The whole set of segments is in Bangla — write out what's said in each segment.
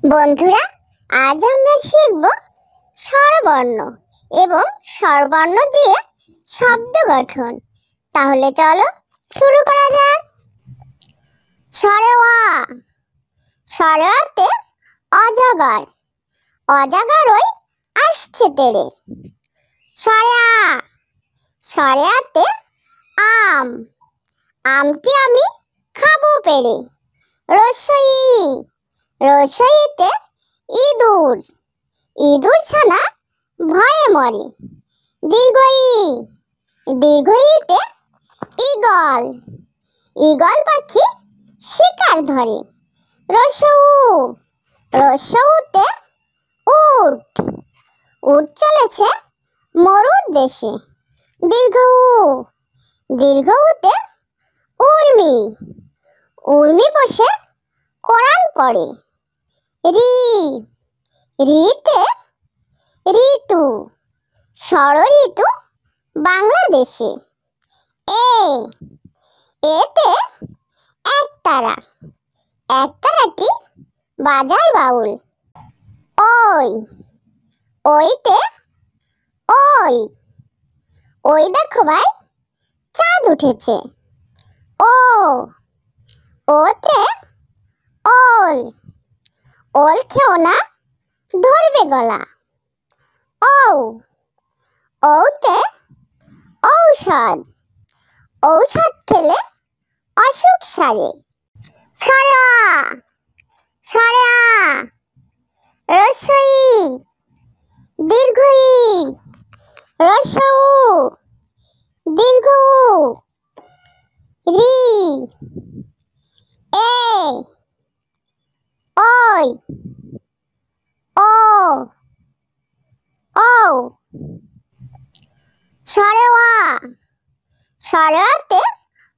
বন্ধুরা, আজ আমরা শিখব স্বরবর্ণ এবং স্বরবর্ণ দিয়ে শব্দ গঠন। তাহলে চলো শুরু করা যাক। স্বরে অ। স্বরে অতে অজগর, অজগরই আসছে তেড়ে। স্বরে আ। স্বরে আতে আম, আমটি আমি খাবো পেড়ে। রস্বই ই। রস্বইতে ইঁদুর, ইঁদুর ছানা ভয়ে মরে। দীর্ঘই। দীর্ঘইতে ঈগল, ঈগল পাখি শিকার ধরে। রস্বউ। রস্বউতে উট, উট চলেছে মরুর দেশে। দীর্ঘউ। দীর্ঘউতে উর্মি, উর্মি বসে কোরআন পড়ে। রি। রিতে ঋতু, ষড় ঋতু বাংলাদেশে। এ। এতে একতারা, একতারাটি বাজায় বাউল। ওই। ওইতে ওই, ওই দেখো ভাই চাঁদ উঠেছে। ও। ওতে ওল, ওল খেও না ধরবে গলা। ও। ওতে ঔষধ, ঔষধ খেলে অসুখ সারে। স্বরে আ। স্বরে আ। রস্বই দীর্ঘই। রস্বউ দীর্ঘউ। রি। এ। ওই। ও। ও। স্বরে অ। স্বরে অতে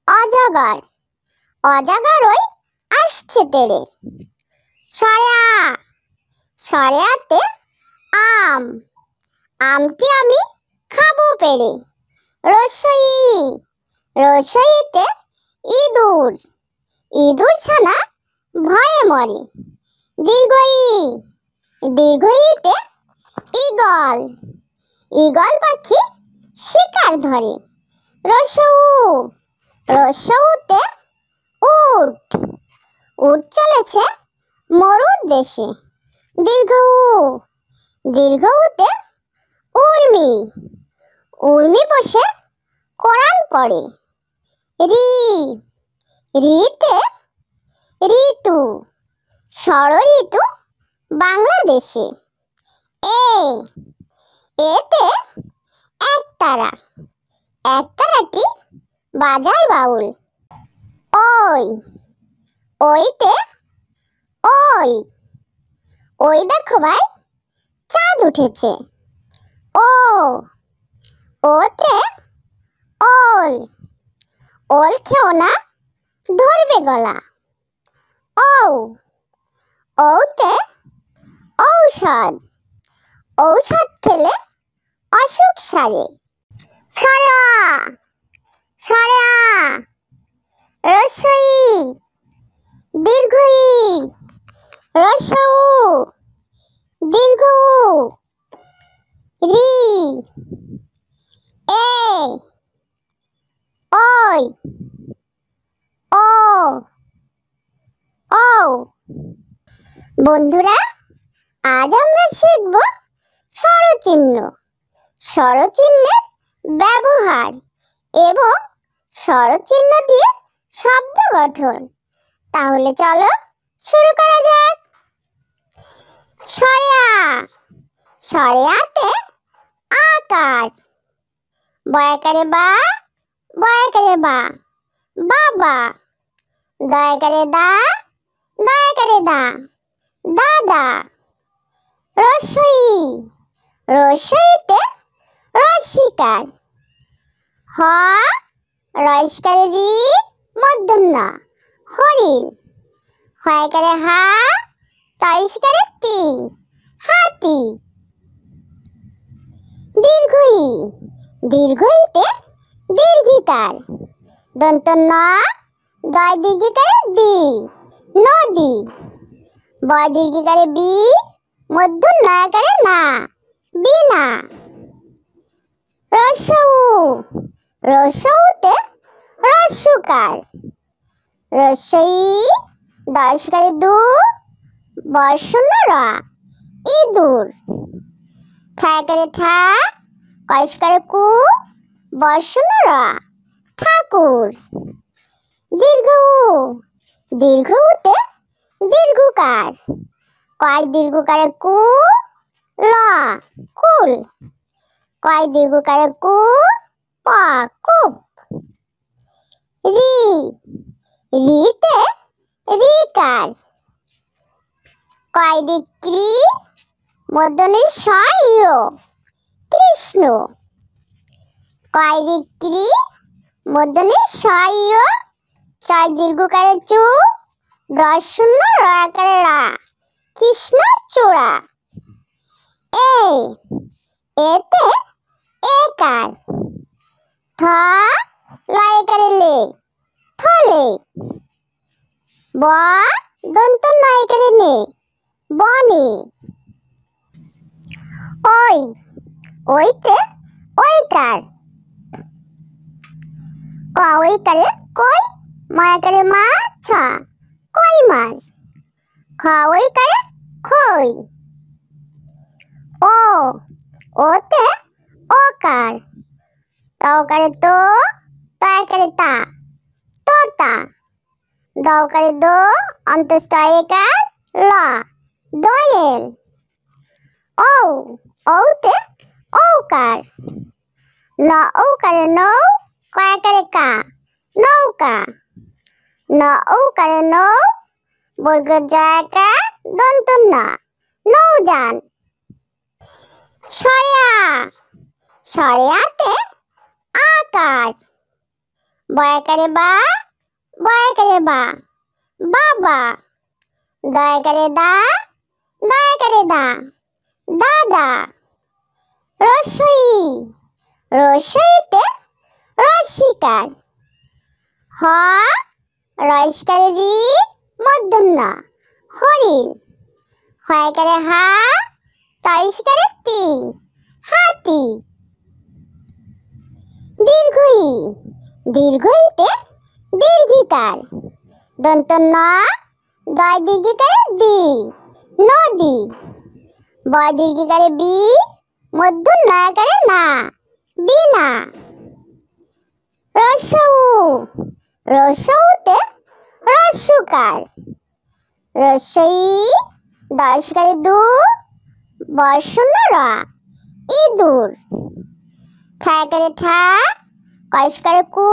অজগর, অজগরই আসছে তেড়ে। স্বরে আ। স্বরে আতে আম, আমটি আমি খাবো পেড়ে। রস্বই ই। রস্বইতে ইঁদুর, ইঁদুর ছানা ভয়ে মরে। দীর্ঘই। দীর্ঘইতে ঈগল, ঈগল পাখি শিকার ধরে। রস্বউ। রস্বউতে উট, উট চলেছে মরুর দেশে। দীর্ঘউ। দীর্ঘউতে উর্মি, উর্মি বসে কোরআন পড়ে। রি। রিতে ঋতু, ষড় ঋতু বাংলাদেশে। এ। এতে একতারা, একতারাটি বাজায় বাউল। ওই। ওইতে ওই, ওই দেখো ভাই চাঁদ উঠেছে। ও। ওতে ওল, ওল খেও না ধরবে গলা। ও। ওতে ঔষধ, ঔষধ খেলে অসুখ সারে। স্বরে আ। স্বরে আ। রস্বই দীর্ঘই। রস্বউ দীর্ঘউ। রি। এ। ওই। ও। ও। বন্ধুরা, আজ আমরা শিখব স্বরচিহ্ন, স্বরচিহ্নের ব্যবহার এবং স্বরচিহ্ন দিয়ে শব্দ গঠন। তাহলে চলো শুরু করা যাক। স্বরে আ। স্বরে আতে আকার, বয়াকারে বা, বয়াকারে বা, বাবা। দয়াকারে দা, দয়াকারে দা, দাদা। রস্বই। রস্বইতে রস্যিকার। হ। রস্যিকারে রি, মূর্ধন্য হরিণ। হয়কারে হা, তয়স্কারে তি, হাতি। দীর্ঘই। দীর্ঘইতে দীর্ঘিকার। দন্ত ন, দয় দীর্ঘিকারে দি, নদী। বয় দীর্ঘিকারে বি, মূর্ধন্য আকারে না, বিনা। রস্যউ, রস্যউতে রস্যকার। রস্যই, দশকারে দু, বর্ষণ্য র, ইঁদুর। ঠাকারে ঠা, কয়স্কারে কু, বর্ষণ্য র, ঠাকুর। দীর্ঘ উ, দীর্ঘ উতে দীর্ঘকার। কয় দীর্ঘকারে কু, ল, কুল। কয় দীর্ঘকারে কু, প, কূপ। রি, রিতে রিকার। কয় রিক্রি, মূর্ধন্য ষ, ইয়, কৃষ্ণ। কয় রিক্রি, মূর্ধন্য ষ, ইয়, ছয় দীর্ঘকারে চু, রস্যূন্য র আকারে রা, কৃষ্ণ চূড়া। এই, এতে একার। থ, লয়কারে লে, থলে। ব, দন্ত নয়কারে নে, বনে। ওই, ওইতে ওইকার। ক ওইকারে কই, ময়াকারে মা, ছ, কই মাছ। খ ওইকারে খই। ও, ওতে ওকার। তকারে তো, তয়াকারে তা, তোতা। দকারে দো, অন্তস্থ একার, ল, দোয়েল। ঔ, ঔতে ঔকার। ন ঔকারে নৌ, কয়াকারে কা, নৌকা। ন ঔকারে নৌ, বর্গ জয়াকার, দন্ত না, নৌযান। সরেয়া, সরেয়াতে আকার। বয়াকারে বা, বয়াকারে বা, বাবা। দয়াকারে দা, দয়াকারে দা, দাদা। রস্যই, রস্যইতে রস্যিকার। হ, রস্যকারে রি, মূর্ধন্য, হরিণ। হয়কারে হা, তয়স্কারে তি, হাতি। দীর্ঘই, দীর্ঘইতে দীর্ঘিকার। দন্ত ন, দয় দীর্ঘিকারে দি, নদী। বয় দীর্ঘিকারে বি, মূর্ধন্য আকারে না, বিনা। রস্যউ, রস্যউতে রস্যকার। রস্যই, দশকারে দু, বর্ষণ্য র, ইঁদুর। ঠাকারে ঠা, কয়স্কারে কু,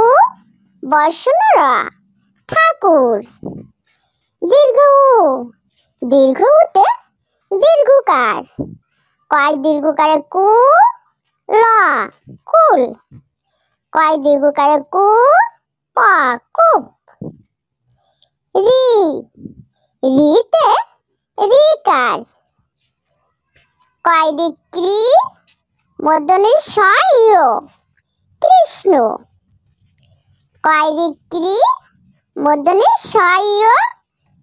বর্ষণ্য র, ঠাকুর। দীর্ঘ উ, দীর্ঘ উতে দীর্ঘকার। কয় দীর্ঘকারে কু, ল, কুল। কয় দীর্ঘকারে কু, প, কূপ। রি, রিতে রিকার। কয় রিক্রি, মূর্ধন্য ষ, ইয়, কৃষ্ণ। কয় রিক্রি, মূর্ধন্য ষ, ইয়,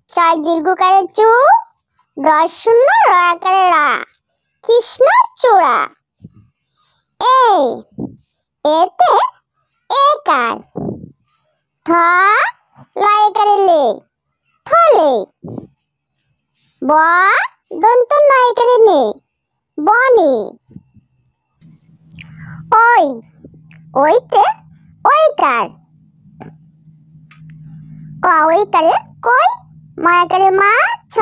ছয় দীর্ঘকারে চু, রস্যূন্য র আকারে রা, কৃষ্ণ চূড়া। এই, এতে একার। থ, লয়কারে লে, থলে। ব, দন্ত নয়কারে নে, বনে। ওই, ওইতে ওইকার। ক ওইকারে কই, ময়াকারে মা, ছ,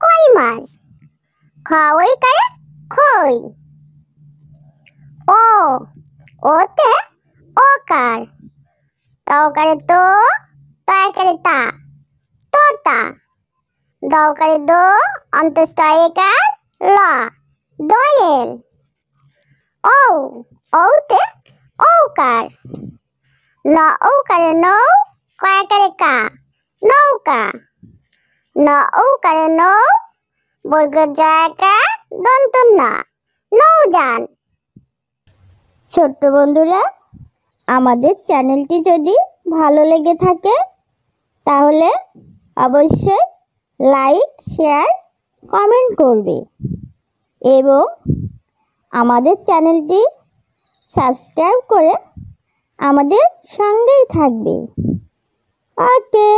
কই মাছ। খ ওইকারে খই। ও, ওতে ওকার। তকারে তো, তয়াকারে তা, তোতা। দকারে দো, অন্তস্থ একার, ল, দোয়েল। ঔ, ঔতে ঔকার। ন ঔকারে নৌ, কয়াকারে কা, নৌকা। ন ঔকারে নৌ, বর্গ জয়াকার, দন্ত না, নৌযান। ছোট্ট বন্ধুরা, আমাদের চ্যানেলটি যদি ভালো লেগে থাকে তাহলে অবশ্যই লাইক, শেয়ার, কমেন্ট করবে এবং আমাদের চ্যানেলটি সাবস্ক্রাইব করে আমাদের সঙ্গেই থাকবে। ওকে।